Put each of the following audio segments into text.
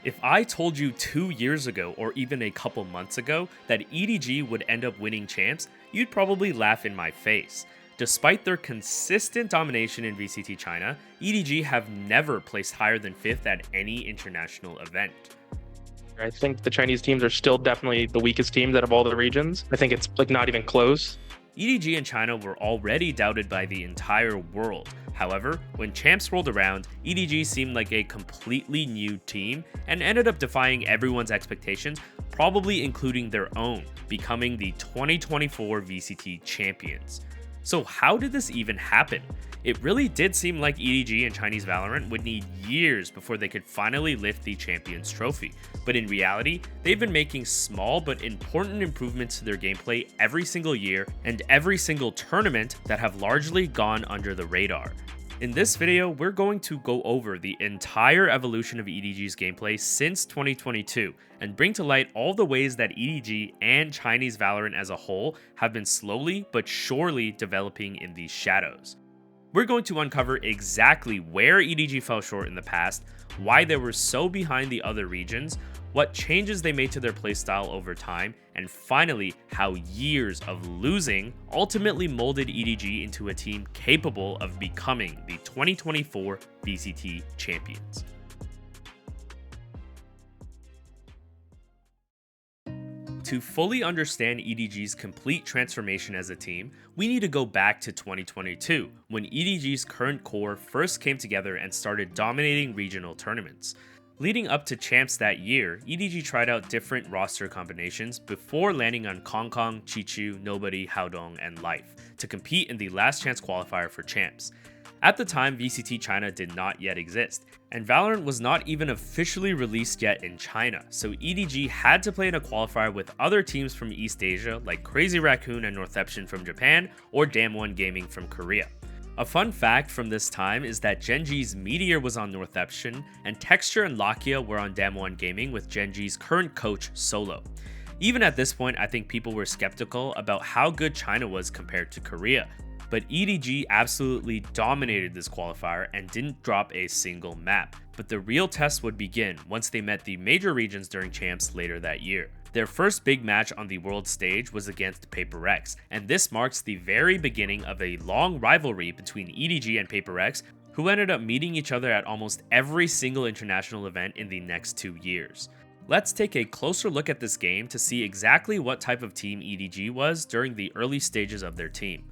If I told you 2 years ago or even a couple months ago that EDG would end up winning champs, you'd probably laugh in my face. Despite their consistent domination in VCT China, EDG have never placed higher than 5th at any international event. I think the Chinese teams are still definitely the weakest teams out of all the regions. I think it's like not even close. EDG and China were already doubted by the entire world. However, when champs rolled around, EDG seemed like a completely new team and ended up defying everyone's expectations, probably including their own, becoming the 2024 VCT Champions. So how did this even happen? It really did seem like EDG and Chinese Valorant would need years before they could finally lift the Champions Trophy, but in reality, they've been making small but important improvements to their gameplay every single year and every single tournament that have largely gone under the radar. In this video, we're going to go over the entire evolution of EDG's gameplay since 2022 and bring to light all the ways that EDG and Chinese Valorant as a whole have been slowly but surely developing in these shadows. We're going to uncover exactly where EDG fell short in the past, why they were so behind the other regions, what changes they made to their playstyle over time, and finally, how years of losing ultimately molded EDG into a team capable of becoming the 2024 VCT Champions. To fully understand EDG's complete transformation as a team, we need to go back to 2022, when EDG's current core first came together and started dominating regional tournaments. Leading up to champs that year, EDG tried out different roster combinations before landing on Kong Kong, Chichu, Nobody, Haodong, and Life to compete in the last chance qualifier for champs. At the time, VCT China did not yet exist, and Valorant was not even officially released yet in China, so EDG had to play in a qualifier with other teams from East Asia like Crazy Raccoon and Northeption from Japan or Damwon Gaming from Korea. A fun fact from this time is that Genji's Meteor was on Northeption, and Texture and Lakia were on Damwon Gaming with Genji's current coach Solo. Even at this point, I think people were skeptical about how good China was compared to Korea, but EDG absolutely dominated this qualifier and didn't drop a single map. But the real test would begin once they met the major regions during champs later that year. Their first big match on the world stage was against Paper X, and this marks the very beginning of a long rivalry between EDG and Paper X, who ended up meeting each other at almost every single international event in the next 2 years. Let's take a closer look at this game to see exactly what type of team EDG was during the early stages of their team.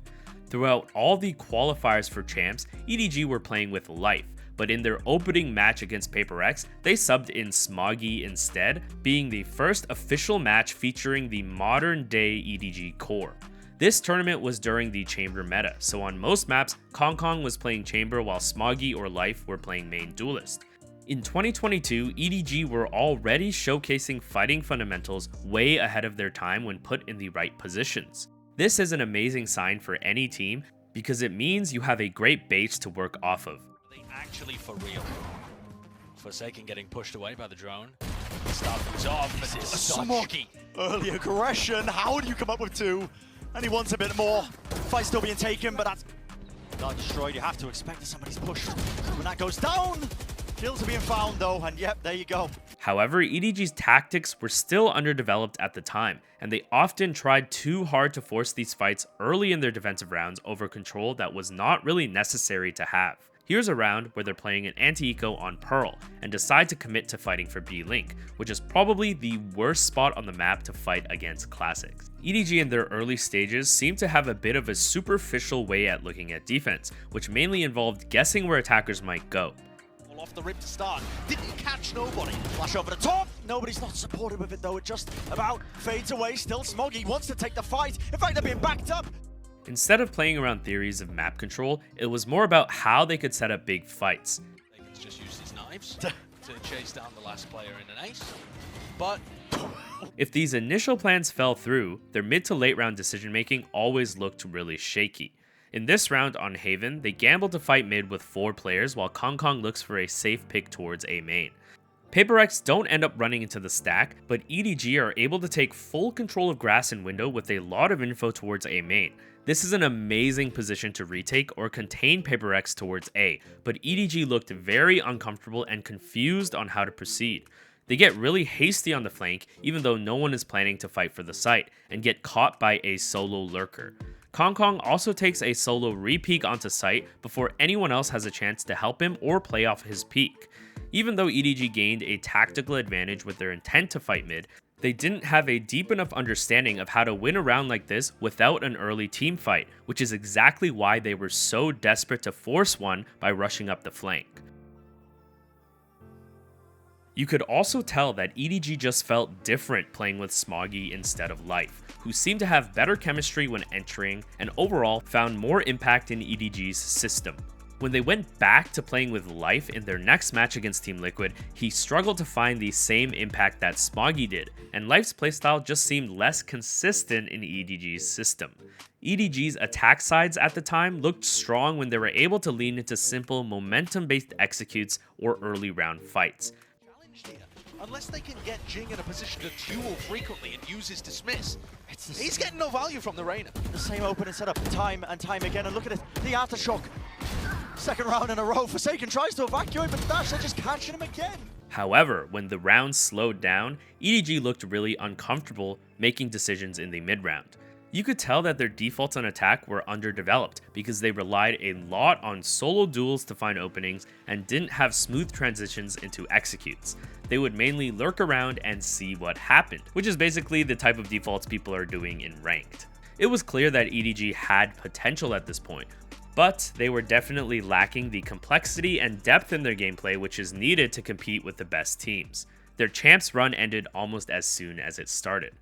Throughout all the qualifiers for champs, EDG were playing with Life, but in their opening match against Paper X, they subbed in Smoggy instead, being the first official match featuring the modern-day EDG core. This tournament was during the Chamber meta, so on most maps, Kong Kong was playing Chamber while Smoggy or Life were playing main Duelist. In 2022, EDG were already showcasing fighting fundamentals way ahead of their time when put in the right positions. This is an amazing sign for any team because it means you have a great base to work off of. Actually for real. Forsaken getting pushed away by the drone. Start things off, but it's Smoggy. Early aggression, how do you come up with 2? And he wants a bit more. Fight still being taken, but that's not destroyed. You have to expect that somebody's pushed. When that goes down, kills are being found though, and yep, there you go. However, EDG's tactics were still underdeveloped at the time, and they often tried too hard to force these fights early in their defensive rounds over control that was not really necessary to have. Here's a round where they're playing an anti-eco on Pearl and decide to commit to fighting for B-Link, which is probably the worst spot on the map to fight against Classics. EDG in their early stages seemed to have a bit of a superficial way at looking at defense, which mainly involved guessing where attackers might go. Off the rip to start. Didn't catch nobody. Flash over the top. Nobody's not supportive of it though. It just about fades away. Still Smoggy wants to take the fight. In fact, they're being backed up. Instead of playing around theories of map control, it was more about how they could set up big fights. They can just use his knives to chase down the last player in an ace. But if these initial plans fell through, their mid to late round decision making always looked really shaky. In this round on Haven, they gamble to fight mid with 4 players while Kong Kong looks for a safe pick towards A main. Paper X don't end up running into the stack, but EDG are able to take full control of grass and window with a lot of info towards A main. This is an amazing position to retake or contain Paper X towards A, but EDG looked very uncomfortable and confused on how to proceed. They get really hasty on the flank even though no one is planning to fight for the site, and get caught by a solo lurker. Kong also takes a solo re-peek onto site before anyone else has a chance to help him or play off his peek. Even though EDG gained a tactical advantage with their intent to fight mid, they didn't have a deep enough understanding of how to win a round like this without an early team fight, which is exactly why they were so desperate to force one by rushing up the flank. You could also tell that EDG just felt different playing with Smoggy instead of Life, who seemed to have better chemistry when entering and overall found more impact in EDG's system. When they went back to playing with Life in their next match against Team Liquid, he struggled to find the same impact that Smoggy did, and Life's playstyle just seemed less consistent in EDG's system. EDG's attack sides at the time looked strong when they were able to lean into simple momentum-based executes or early round fights. Unless they can get Jing in a position to duel frequently and use his dismiss, he's getting no value from the Reyna. The same opening setup time and time again, and look at it, the aftershock. Second round in a row, Forsaken tries to evacuate, but Dash are just catching him again. However, when the round slowed down, EDG looked really uncomfortable making decisions in the mid-round. You could tell that their defaults on attack were underdeveloped because they relied a lot on solo duels to find openings and didn't have smooth transitions into executes. They would mainly lurk around and see what happened, which is basically the type of defaults people are doing in ranked. It was clear that EDG had potential at this point, but they were definitely lacking the complexity and depth in their gameplay which is needed to compete with the best teams. Their Champs run ended almost as soon as it started.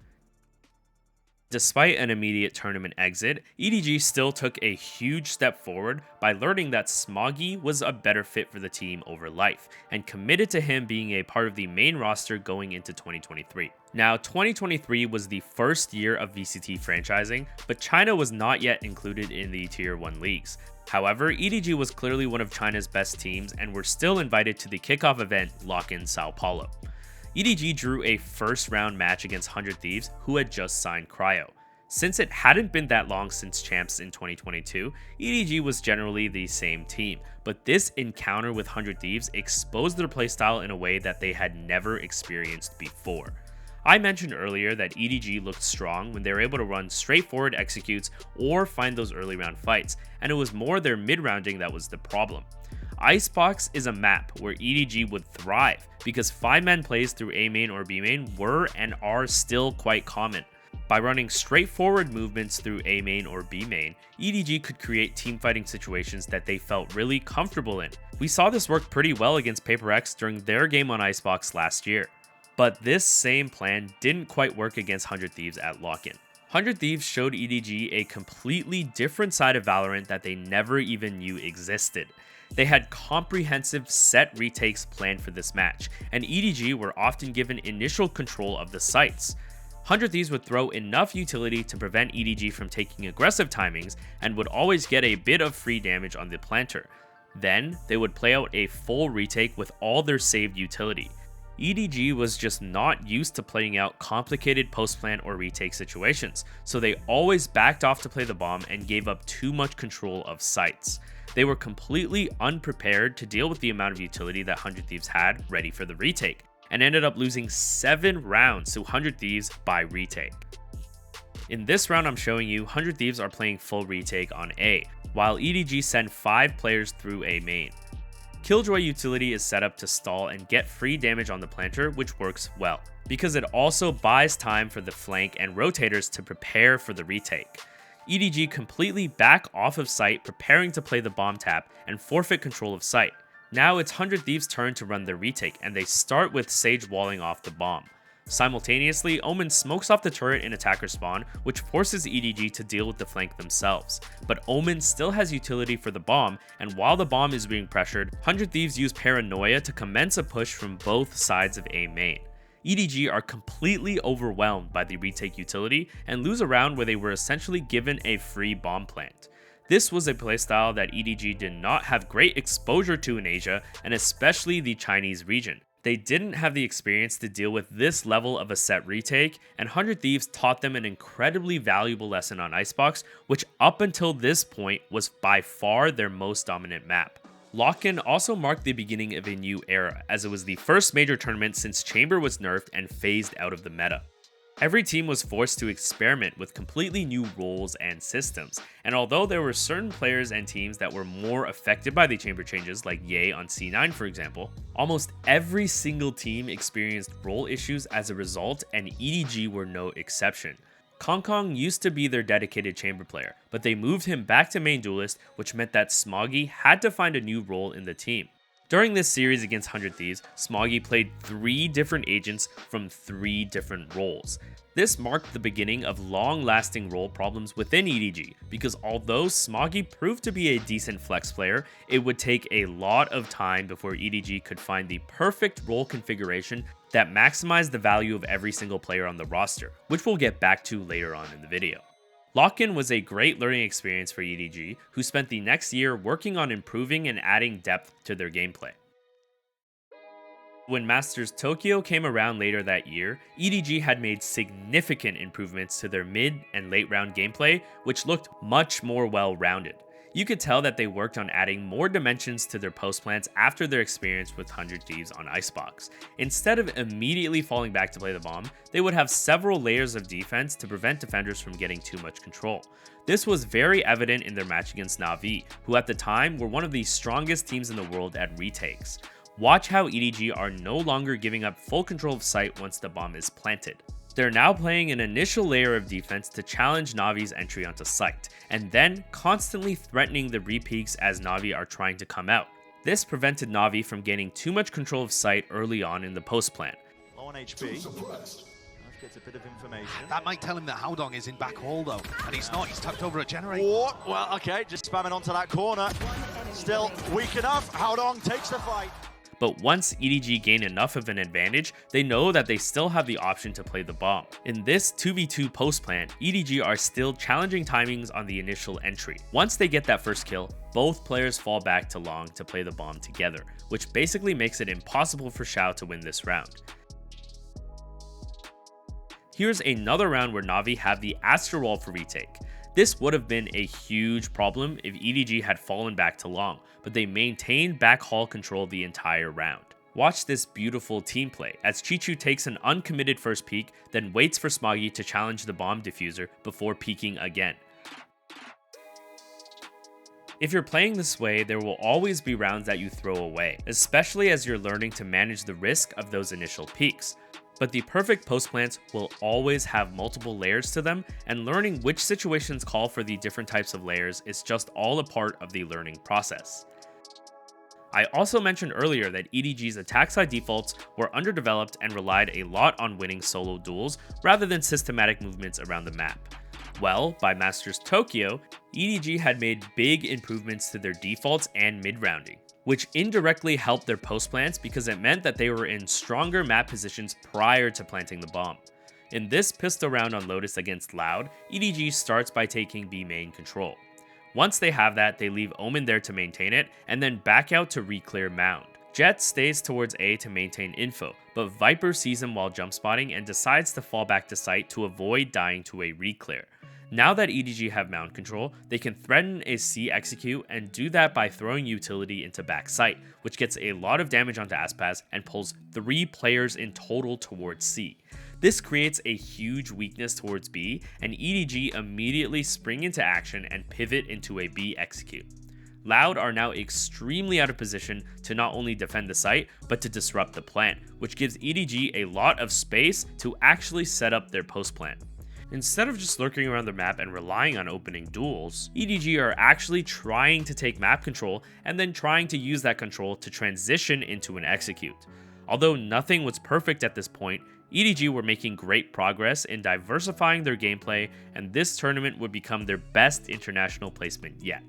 Despite an immediate tournament exit, EDG still took a huge step forward by learning that Smoggy was a better fit for the team over Life, and committed to him being a part of the main roster going into 2023. Now, 2023 was the first year of VCT franchising, but China was not yet included in the Tier 1 leagues. However, EDG was clearly one of China's best teams and were still invited to the kickoff event Lock-in Sao Paulo. EDG drew a first round match against 100 Thieves, who had just signed Cryo. Since it hadn't been that long since Champs in 2022, EDG was generally the same team, but this encounter with 100 Thieves exposed their playstyle in a way that they had never experienced before. I mentioned earlier that EDG looked strong when they were able to run straightforward executes or find those early round fights, and it was more their mid-rounding that was the problem. Icebox is a map where EDG would thrive because 5-man plays through A main or B main were and are still quite common. By running straightforward movements through A main or B main, EDG could create teamfighting situations that they felt really comfortable in. We saw this work pretty well against Paper X during their game on Icebox last year. But this same plan didn't quite work against 100 Thieves at Lock-in. 100 Thieves showed EDG a completely different side of Valorant that they never even knew existed. They had comprehensive set retakes planned for this match, and EDG were often given initial control of the sites. 100 Thieves would throw enough utility to prevent EDG from taking aggressive timings and would always get a bit of free damage on the planter. Then, they would play out a full retake with all their saved utility. EDG was just not used to playing out complicated post-plant or retake situations, so they always backed off to play the bomb and gave up too much control of sites. They were completely unprepared to deal with the amount of utility that 100 Thieves had ready for the retake, and ended up losing 7 rounds to 100 Thieves by retake. In this round I'm showing you, 100 Thieves are playing full retake on A, while EDG send 5 players through A main. Killjoy utility is set up to stall and get free damage on the planter, which works well, because it also buys time for the flank and rotators to prepare for the retake. EDG completely back off of site, preparing to play the bomb tap and forfeit control of site. Now it's 100 Thieves' turn to run the retake, and they start with Sage walling off the bomb. Simultaneously, Omen smokes off the turret in attacker spawn, which forces EDG to deal with the flank themselves. But Omen still has utility for the bomb, and while the bomb is being pressured, 100 Thieves use Paranoia to commence a push from both sides of A main. EDG are completely overwhelmed by the retake utility and lose a round where they were essentially given a free bomb plant. This was a playstyle that EDG did not have great exposure to in Asia, and especially the Chinese region. They didn't have the experience to deal with this level of a set retake, and 100 Thieves taught them an incredibly valuable lesson on Icebox, which up until this point was by far their most dominant map. Lock-in also marked the beginning of a new era, as it was the first major tournament since Chamber was nerfed and phased out of the meta. Every team was forced to experiment with completely new roles and systems, and although there were certain players and teams that were more affected by the Chamber changes, like Ye on C9 for example, almost every single team experienced role issues as a result, and EDG were no exception. Kong used to be their dedicated Chamber player, but they moved him back to main duelist, which meant that Smoggy had to find a new role in the team. During this series against 100 Thieves, Smoggy played 3 different agents from 3 different roles. This marked the beginning of long-lasting role problems within EDG, because although Smoggy proved to be a decent flex player, it would take a lot of time before EDG could find the perfect role configuration that maximized the value of every single player on the roster, which we'll get back to later on in the video. Lock-in was a great learning experience for EDG, who spent the next year working on improving and adding depth to their gameplay. When Masters Tokyo came around later that year, EDG had made significant improvements to their mid and late round gameplay, which looked much more well-rounded. You could tell that they worked on adding more dimensions to their post plants after their experience with 100 Thieves on Icebox. Instead of immediately falling back to play the bomb, they would have several layers of defense to prevent defenders from getting too much control. This was very evident in their match against Na'Vi, who at the time were one of the strongest teams in the world at retakes. Watch how EDG are no longer giving up full control of site once the bomb is planted. They're now playing an initial layer of defense to challenge Na'Vi's entry onto site, and then constantly threatening the re-peaks as Na'Vi are trying to come out. This prevented Na'Vi from gaining too much control of site early on in the post plan. Low on HP. Gets a bit of information. That might tell him that Haodong is in back hall though, and he's not. He's tucked over a generator. Oh, well, okay, just spamming onto that corner. Still weak enough. Haodong takes the fight. But once EDG gain enough of an advantage, they know that they still have the option to play the bomb. In this 2v2 post plan, EDG are still challenging timings on the initial entry. Once they get that first kill, both players fall back to long to play the bomb together, which basically makes it impossible for Xiao to win this round. Here's another round where Na'Vi have the Astro Wall for retake. This would have been a huge problem if EDG had fallen back to long, but they maintained back hall control the entire round. Watch this beautiful team play as Chichu takes an uncommitted first peek, then waits for Smoggy to challenge the bomb diffuser before peeking again. If you're playing this way, there will always be rounds that you throw away, especially as you're learning to manage the risk of those initial peaks. But the perfect post plants will always have multiple layers to them, and learning which situations call for the different types of layers is just all a part of the learning process. I also mentioned earlier that EDG's attack side defaults were underdeveloped and relied a lot on winning solo duels rather than systematic movements around the map. Well, by Masters Tokyo, EDG had made big improvements to their defaults and mid-rounding, which indirectly helped their post plants because it meant that they were in stronger map positions prior to planting the bomb. In this pistol round on Lotus against Loud, EDG starts by taking B main control. Once they have that, they leave Omen there to maintain it, and then back out to re-clear Mound. Jet stays towards A to maintain info, but Viper sees him while jump spotting and decides to fall back to site to avoid dying to a re-clear. Now that EDG have Mound control, they can threaten a C execute and do that by throwing utility into back site, which gets a lot of damage onto Aspas and pulls 3 players in total towards C. This creates a huge weakness towards B, and EDG immediately spring into action and pivot into a B execute. Loud are now extremely out of position to not only defend the site, but to disrupt the plant, which gives EDG a lot of space to actually set up their post plant. Instead of just lurking around the map and relying on opening duels, EDG are actually trying to take map control and then trying to use that control to transition into an execute. Although nothing was perfect at this point, EDG were making great progress in diversifying their gameplay, and this tournament would become their best international placement yet.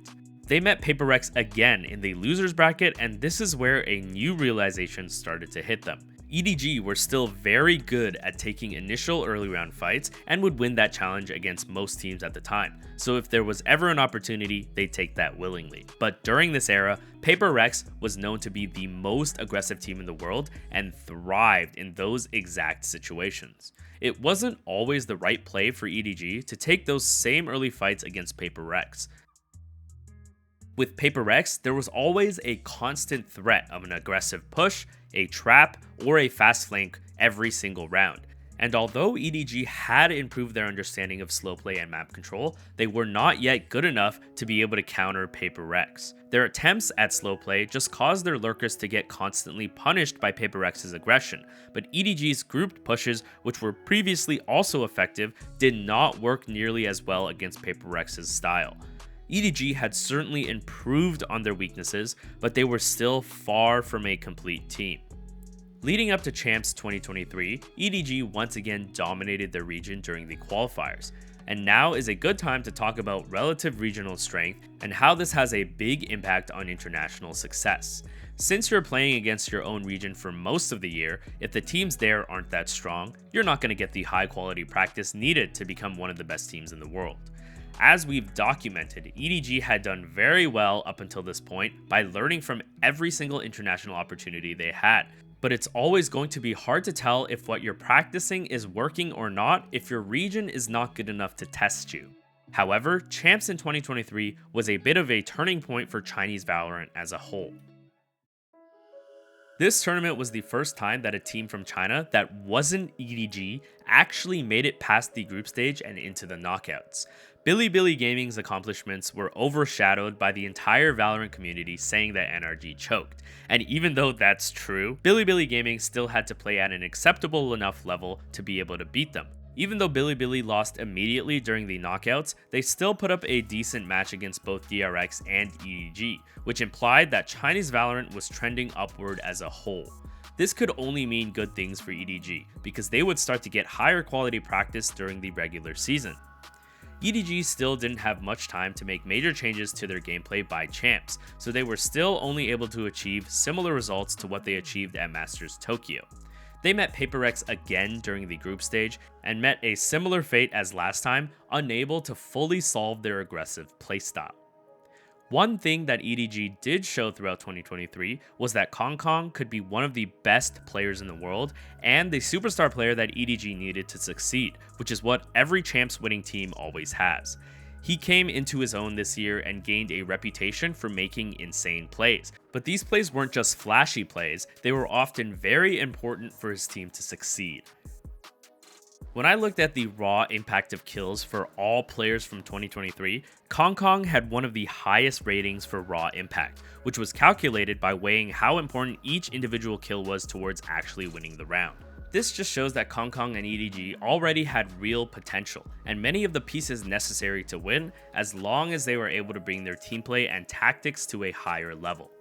They met Paper Rex again in the losers bracket, and this is where a new realization started to hit them. EDG were still very good at taking initial early round fights and would win that challenge against most teams at the time, so if there was ever an opportunity, they'd take that willingly. But during this era, Paper Rex was known to be the most aggressive team in the world and thrived in those exact situations. It wasn't always the right play for EDG to take those same early fights against Paper Rex. With Paper Rex, there was always a constant threat of an aggressive push, a trap, or a fast flank every single round. And although EDG had improved their understanding of slow play and map control, they were not yet good enough to be able to counter Paper Rex. Their attempts at slow play just caused their lurkers to get constantly punished by Paper Rex's aggression, but EDG's grouped pushes, which were previously also effective, did not work nearly as well against Paper Rex's style. EDG had certainly improved on their weaknesses, but they were still far from a complete team. Leading up to Champs 2023, EDG once again dominated their region during the qualifiers, and now is a good time to talk about relative regional strength and how this has a big impact on international success. Since you're playing against your own region for most of the year, if the teams there aren't that strong, you're not going to get the high quality practice needed to become one of the best teams in the world. As we've documented, EDG had done very well up until this point by learning from every single international opportunity they had. But it's always going to be hard to tell if what you're practicing is working or not if your region is not good enough to test you. However, Champs in 2023 was a bit of a turning point for Chinese Valorant as a whole. This tournament was the first time that a team from China that wasn't EDG actually made it past the group stage and into the knockouts. Bilibili Gaming's accomplishments were overshadowed by the entire Valorant community saying that NRG choked. And even though that's true, Bilibili Gaming still had to play at an acceptable enough level to be able to beat them. Even though Bilibili lost immediately during the knockouts, they still put up a decent match against both DRX and EDG, which implied that Chinese Valorant was trending upward as a whole. This could only mean good things for EDG, because they would start to get higher quality practice during the regular season. EDG still didn't have much time to make major changes to their gameplay by Champs, so they were still only able to achieve similar results to what they achieved at Masters Tokyo. They met Paper Rex again during the group stage and met a similar fate as last time, unable to fully solve their aggressive playstyle. One thing that EDG did show throughout 2023 was that Kong could be one of the best players in the world and the superstar player that EDG needed to succeed, which is what every Champs winning team always has. He came into his own this year and gained a reputation for making insane plays, but these plays weren't just flashy plays, they were often very important for his team to succeed. When I looked at the raw impact of kills for all players from 2023, Kong had one of the highest ratings for raw impact, which was calculated by weighing how important each individual kill was towards actually winning the round. This just shows that Kong and EDG already had real potential, and many of the pieces necessary to win, as long as they were able to bring their team play and tactics to a higher level.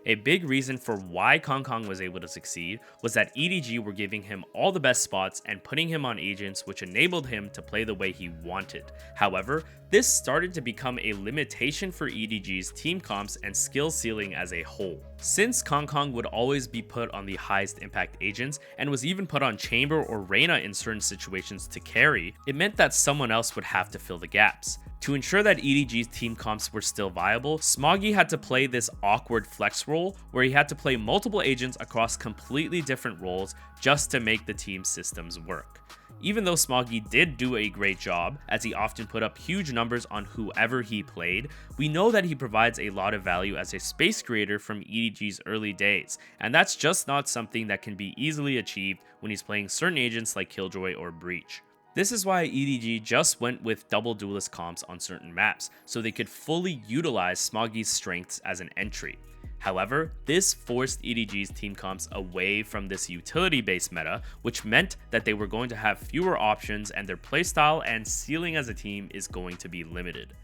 A big reason for why Kong was able to succeed was that EDG were giving him all the best spots and putting him on agents, which enabled him to play the way he wanted. However, this started to become a limitation for EDG's team comps and skill ceiling as a whole. Since Kong would always be put on the highest impact agents and was even put on Chamber or Reyna in certain situations to carry, it meant that someone else would have to fill the gaps. To ensure that EDG's team comps were still viable, Smoggy had to play this awkward flex role where he had to play multiple agents across completely different roles just to make the team systems work. Even though Smoggy did do a great job, as he often put up huge numbers on whoever he played, we know that he provides a lot of value as a space creator from EDG's early days, and that's just not something that can be easily achieved when he's playing certain agents like Killjoy or Breach. This is why EDG just went with double duelist comps on certain maps, so they could fully utilize Smoggy's strengths as an entry. However, this forced EDG's team comps away from this utility-based meta, which meant that they were going to have fewer options and their playstyle and ceiling as a team is going to be limited.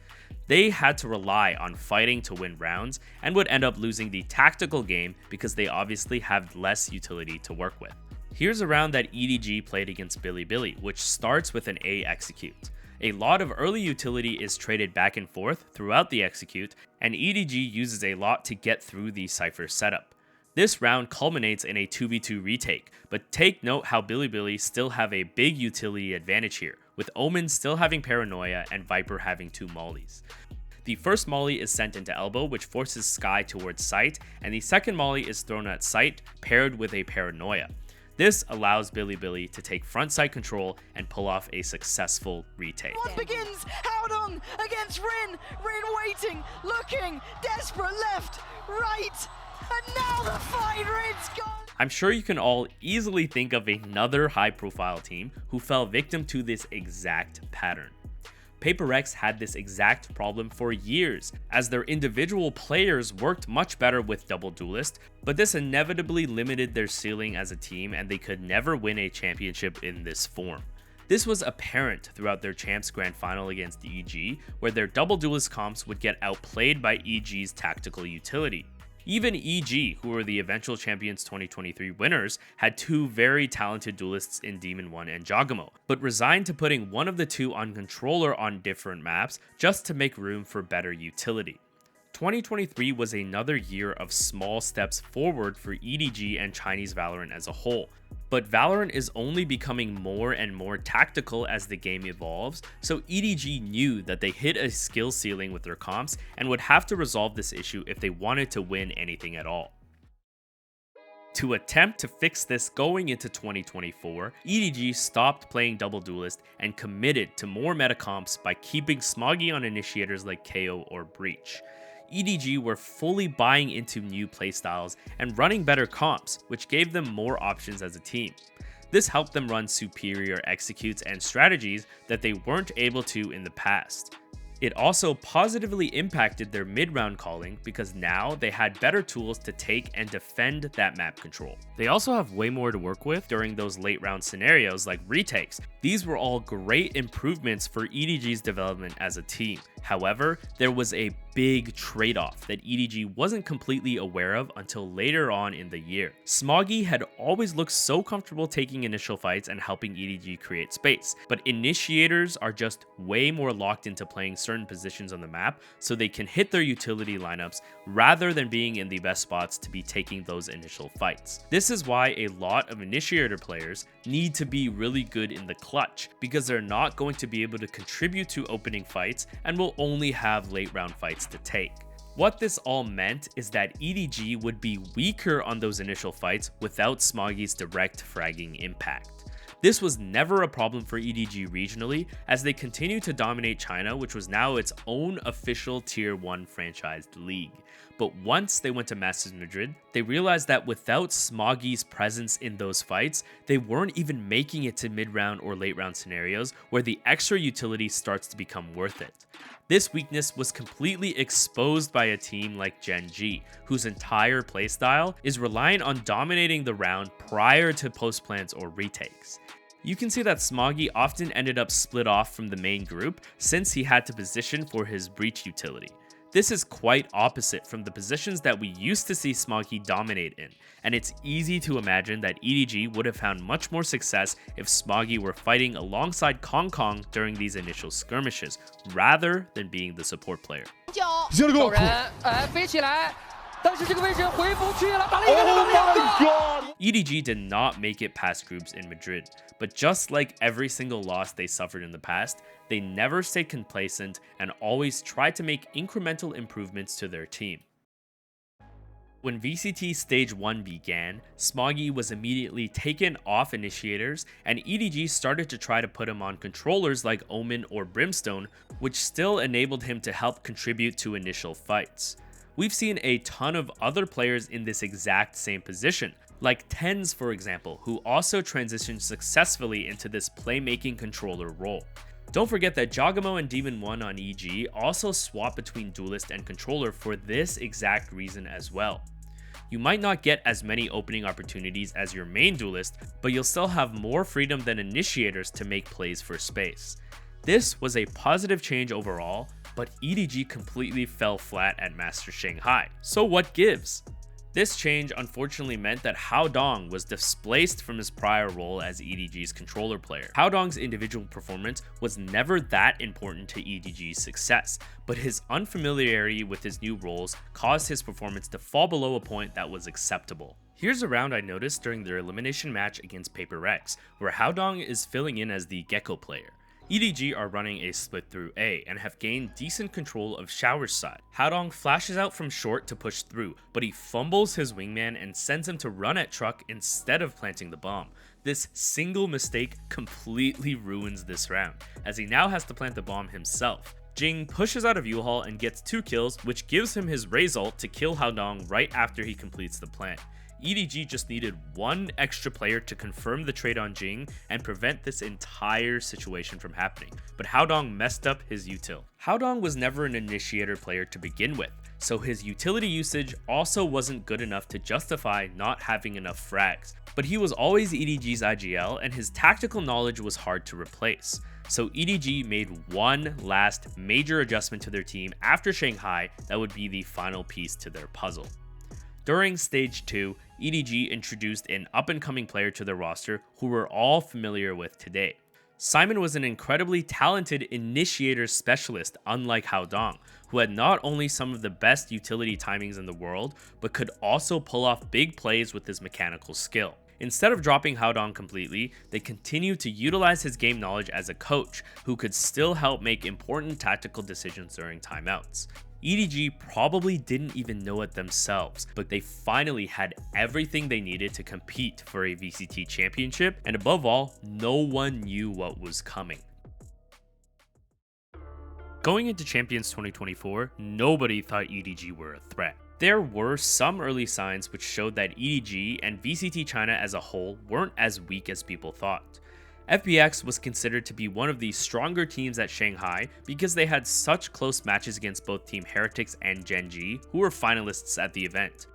They had to rely on fighting to win rounds and would end up losing the tactical game because they obviously have less utility to work with. Here's a round that EDG played against Bilibili, which starts with an A execute. A lot of early utility is traded back and forth throughout the execute, and EDG uses a lot to get through the Cypher setup. This round culminates in a 2v2 retake, but take note how Bilibili still have a big utility advantage here, with Omen still having Paranoia and Viper having 2 mollies. The first molly is sent into elbow, which forces Sky towards sight, and the second molly is thrown at sight, paired with a Paranoia. This allows Bilibili to take frontside control and pull off a successful retake. What begins? Howdong against Rin. Rin waiting, looking, desperate left, right, and now the fight, Rin's gone. I'm sure you can all easily think of another high-profile team who fell victim to this exact pattern. PaperX had this exact problem for years, as their individual players worked much better with double duelist, but this inevitably limited their ceiling as a team and they could never win a championship in this form. This was apparent throughout their Champs Grand Final against EG, where their double duelist comps would get outplayed by EG's tactical utility. Even EG, who were the eventual Champions 2023 winners, had two very talented duelists in Demon 1 and Jagamo, but resigned to putting one of the two on controller on different maps just to make room for better utility. 2023 was another year of small steps forward for EDG and Chinese Valorant as a whole. But Valorant is only becoming more and more tactical as the game evolves, so EDG knew that they hit a skill ceiling with their comps and would have to resolve this issue if they wanted to win anything at all. To attempt to fix this going into 2024, EDG stopped playing double duelist and committed to more meta comps by keeping Smoggy on initiators like KO or Breach. EDG were fully buying into new playstyles and running better comps, which gave them more options as a team. This helped them run superior executes and strategies that they weren't able to in the past. It also positively impacted their mid-round calling because now they had better tools to take and defend that map control. They also have way more to work with during those late round scenarios like retakes. These were all great improvements for EDG's development as a team. However, there was a big trade-off that EDG wasn't completely aware of until later on in the year. Smoggy had always looked so comfortable taking initial fights and helping EDG create space, but initiators are just way more locked into playing certain positions on the map so they can hit their utility lineups rather than being in the best spots to be taking those initial fights. This is why a lot of initiator players need to be really good in the clutch, because they're not going to be able to contribute to opening fights and will only have late round fights to take. What this all meant is that EDG would be weaker on those initial fights without Smoggy's direct fragging impact. This was never a problem for EDG regionally, as they continued to dominate China, which was now its own official Tier 1 franchised league. But once they went to Masters Madrid, they realized that without Smoggy's presence in those fights, they weren't even making it to mid-round or late-round scenarios where the extra utility starts to become worth it. This weakness was completely exposed by a team like Gen G, whose entire playstyle is reliant on dominating the round prior to post plants or retakes. You can see that Smoggy often ended up split off from the main group since he had to position for his breach utility. This is quite opposite from the positions that we used to see Smoggy dominate in, and it's easy to imagine that EDG would have found much more success if Smoggy were fighting alongside Kong Kong during these initial skirmishes, rather than being the support player. EDG did not make it past groups in Madrid, but just like every single loss they suffered in the past, they never stayed complacent and always tried to make incremental improvements to their team. When VCT Stage 1 began, Smoggy was immediately taken off initiators, and EDG started to try to put him on controllers like Omen or Brimstone, which still enabled him to help contribute to initial fights. We've seen a ton of other players in this exact same position, like Tens for example, who also transitioned successfully into this playmaking controller role. Don't forget that Jagamo and Demon 1 on EG also swap between duelist and controller for this exact reason as well. You might not get as many opening opportunities as your main duelist, but you'll still have more freedom than initiators to make plays for space. This was a positive change overall, but EDG completely fell flat at Master Shanghai. So what gives? This change unfortunately meant that Howdong was displaced from his prior role as EDG's controller player. Howdong's individual performance was never that important to EDG's success, but his unfamiliarity with his new roles caused his performance to fall below a point that was acceptable. Here's a round I noticed during their elimination match against PaperX, where Howdong is filling in as the Gecko player. EDG are running a split through A and have gained decent control of Shower's side. Haodong flashes out from short to push through, but he fumbles his wingman and sends him to run at Truck instead of planting the bomb. This single mistake completely ruins this round, as he now has to plant the bomb himself. Jing pushes out of U-Haul and gets 2 kills, which gives him his Raze ult to kill Haodong right after he completes the plant. EDG just needed one extra player to confirm the trade on Jing and prevent this entire situation from happening, but Haodong messed up his util. Haodong was never an initiator player to begin with, so his utility usage also wasn't good enough to justify not having enough frags, but he was always EDG's IGL and his tactical knowledge was hard to replace. So EDG made one last major adjustment to their team after Shanghai that would be the final piece to their puzzle. During Stage 2, EDG introduced an up-and-coming player to their roster who we're all familiar with today. Simon was an incredibly talented initiator specialist, unlike Haodong, who had not only some of the best utility timings in the world, but could also pull off big plays with his mechanical skill. Instead of dropping Haodong completely, they continued to utilize his game knowledge as a coach who could still help make important tactical decisions during timeouts. EDG probably didn't even know it themselves, but they finally had everything they needed to compete for a VCT championship, and above all, no one knew what was coming. Going into Champions 2024, nobody thought EDG were a threat. There were some early signs which showed that EDG and VCT China as a whole weren't as weak as people thought. FBX was considered to be one of the stronger teams at Shanghai because they had such close matches against both Team Heretics and Gen.G, who were finalists at the event.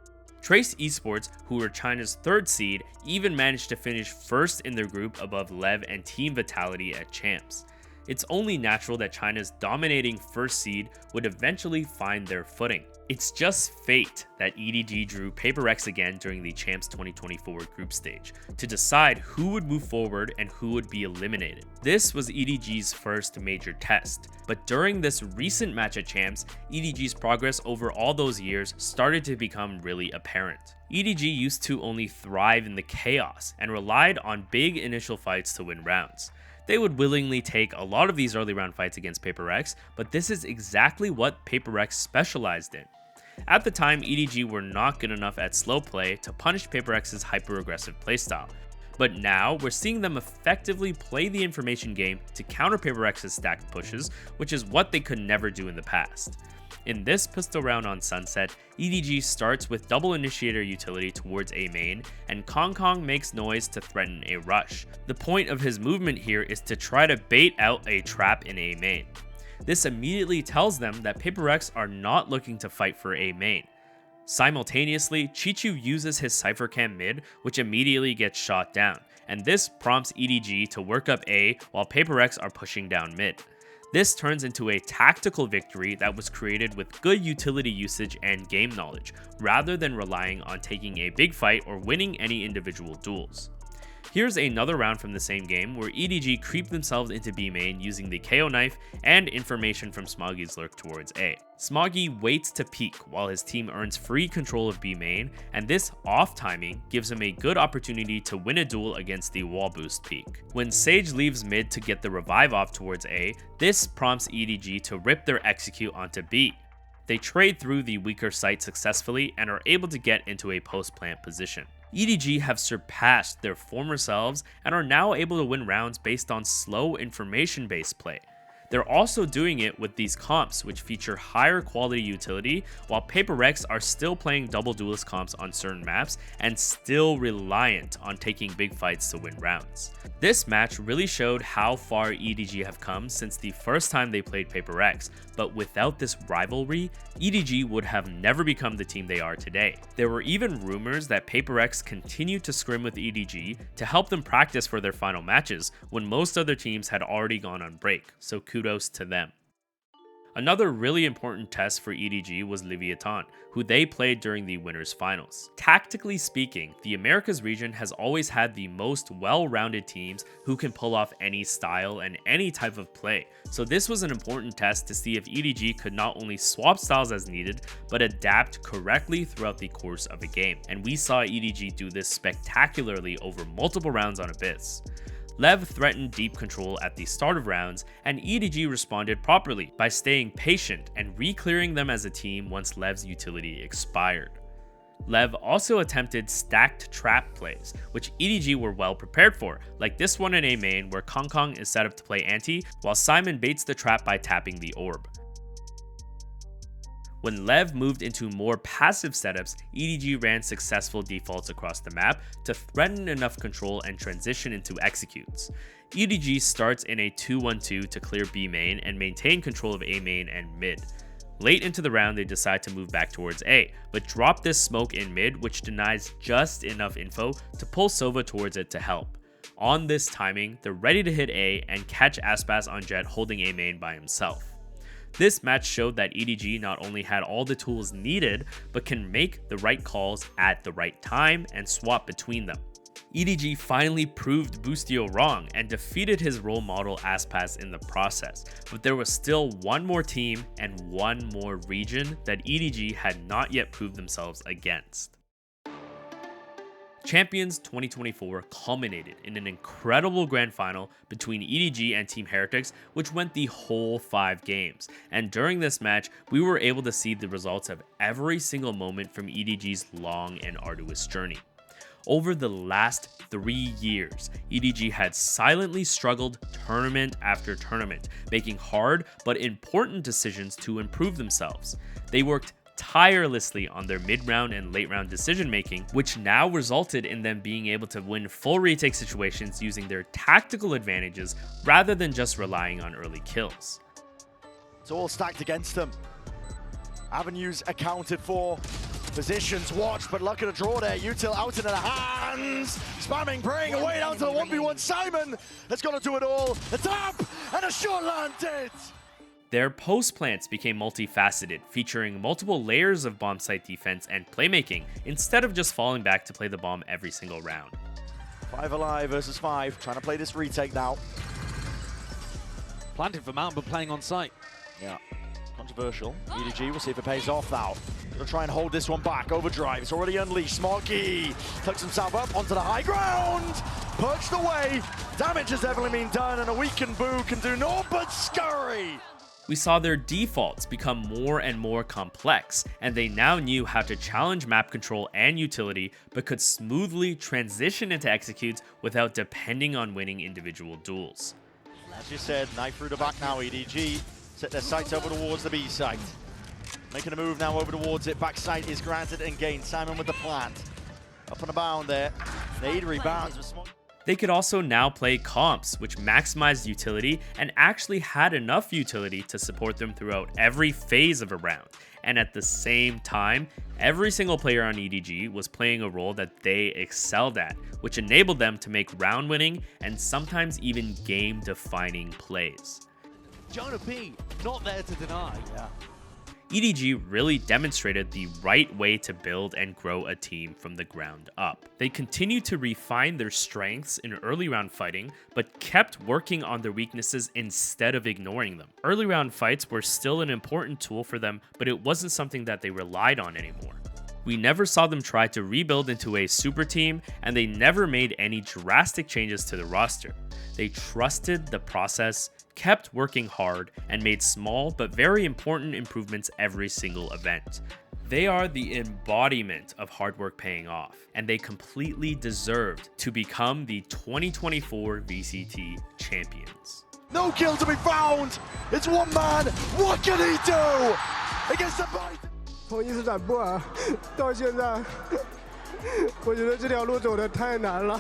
Trace Esports, who were China's 3rd seed, even managed to finish first in their group above Lev and Team Vitality at Champs. It's only natural that China's dominating 1st seed would eventually find their footing. It's just fate that EDG drew PaperX again during the Champs 2024 group stage to decide who would move forward and who would be eliminated. This was EDG's first major test, but during this recent match at Champs, EDG's progress over all those years started to become really apparent. EDG used to only thrive in the chaos and relied on big initial fights to win rounds. They would willingly take a lot of these early round fights against PaperX, but this is exactly what PaperX specialized in. At the time, EDG were not good enough at slow play to punish PaperX's hyper-aggressive playstyle, but now we're seeing them effectively play the information game to counter PaperX's stacked pushes, which is what they could never do in the past. In this pistol round on Sunset, EDG starts with double initiator utility towards A main, and Kong Kong makes noise to threaten a rush. The point of his movement here is to try to bait out a trap in A main. This immediately tells them that PaperX are not looking to fight for A main. Simultaneously, Chichu uses his Cypher Cam mid, which immediately gets shot down, and this prompts EDG to work up A while PaperX are pushing down mid. This turns into a tactical victory that was created with good utility usage and game knowledge, rather than relying on taking a big fight or winning any individual duels. Here's another round from the same game where EDG creep themselves into B main using the KO knife and information from Smoggy's lurk towards A. Smoggy waits to peek while his team earns free control of B main, and this off timing gives him a good opportunity to win a duel against the wall boost peek. When Sage leaves mid to get the revive off towards A, this prompts EDG to rip their execute onto B. They trade through the weaker site successfully and are able to get into a post-plant position. EDG have surpassed their former selves and are now able to win rounds based on slow information-based play. They're also doing it with these comps which feature higher quality utility, while PaperX are still playing double duelist comps on certain maps and still reliant on taking big fights to win rounds. This match really showed how far EDG have come since the first time they played PaperX, but without this rivalry, EDG would have never become the team they are today. There were even rumors that PaperX continued to scrim with EDG to help them practice for their final matches when most other teams had already gone on break, so kudos to them. Another really important test for EDG was Leviathan, who they played during the winners finals. Tactically speaking, the Americas region has always had the most well-rounded teams who can pull off any style and any type of play, so this was an important test to see if EDG could not only swap styles as needed, but adapt correctly throughout the course of a game, and we saw EDG do this spectacularly over multiple rounds on Abyss. Lev threatened deep control at the start of rounds, and EDG responded properly by staying patient and re-clearing them as a team once Lev's utility expired. Lev also attempted stacked trap plays, which EDG were well prepared for, like this one in A main where Kong Kong is set up to play anti, while Simon baits the trap by tapping the orb. When Lev moved into more passive setups, EDG ran successful defaults across the map to threaten enough control and transition into executes. EDG starts in a 2-1-2 to clear B main and maintain control of A main and mid. Late into the round, they decide to move back towards A, but drop this smoke in mid, which denies just enough info to pull Sova towards it to help. On this timing, they're ready to hit A and catch Aspas on Jet holding A main by himself. This match showed that EDG not only had all the tools needed, but can make the right calls at the right time and swap between them. EDG finally proved Boostio wrong and defeated his role model Aspas in the process, but there was still one more team and one more region that EDG had not yet proved themselves against. Champions 2024 culminated in an incredible grand final between EDG and Team Heretics, which went the whole 5 games, and during this match, we were able to see the results of every single moment from EDG's long and arduous journey. Over the last 3 years, EDG had silently struggled tournament after tournament, making hard but important decisions to improve themselves. They worked tirelessly on their mid-round and late-round decision-making, which now resulted in them being able to win full retake situations using their tactical advantages rather than just relying on early kills. It's all stacked against them. Avenues accounted for. Positions watched, but look at a draw there. Util out into the hands. Spamming, praying away down to the 1v1. Simon has got to do it all. The tap and a shot landed. Their post plants became multifaceted, featuring multiple layers of bomb site defense and playmaking, instead of just falling back to play the bomb every single round. 5 alive versus 5, trying to play this retake now. Planting for Mountain, but playing on site. Yeah, controversial. EDG, we'll see if it pays off now. Gonna try and hold this one back. Overdrive, it's already unleashed. Smoky tucks himself up onto the high ground. Perched away. Damage has definitely been done, and a weakened Boo can do naught but scurry. We saw their defaults become more and more complex, and they now knew how to challenge map control and utility, but could smoothly transition into executes without depending on winning individual duels. As you said, knife through the back now. EDG set their sights over towards the B site. Making a move now over towards it. Back sight is granted and gained. Simon with the plant. Up on a bound there. Nade rebounds with Smoke. They could also now play comps, which maximized utility and actually had enough utility to support them throughout every phase of a round. And at the same time, every single player on EDG was playing a role that they excelled at, which enabled them to make round-winning and sometimes even game-defining plays. Jonah P, not there to deny. Yeah. EDG really demonstrated the right way to build and grow a team from the ground up. They continued to refine their strengths in early round fighting, but kept working on their weaknesses instead of ignoring them. Early round fights were still an important tool for them, but it wasn't something that they relied on anymore. We never saw them try to rebuild into a super team, and they never made any drastic changes to the roster. They trusted the process, kept working hard, and made small but very important improvements every single event. They are the embodiment of hard work paying off, and they completely deserved to become the 2024 VCT Champions. No kill to be found! It's one man! What can he do? Against the bite! 从一次转播到现在，我觉得这条路走得太难了。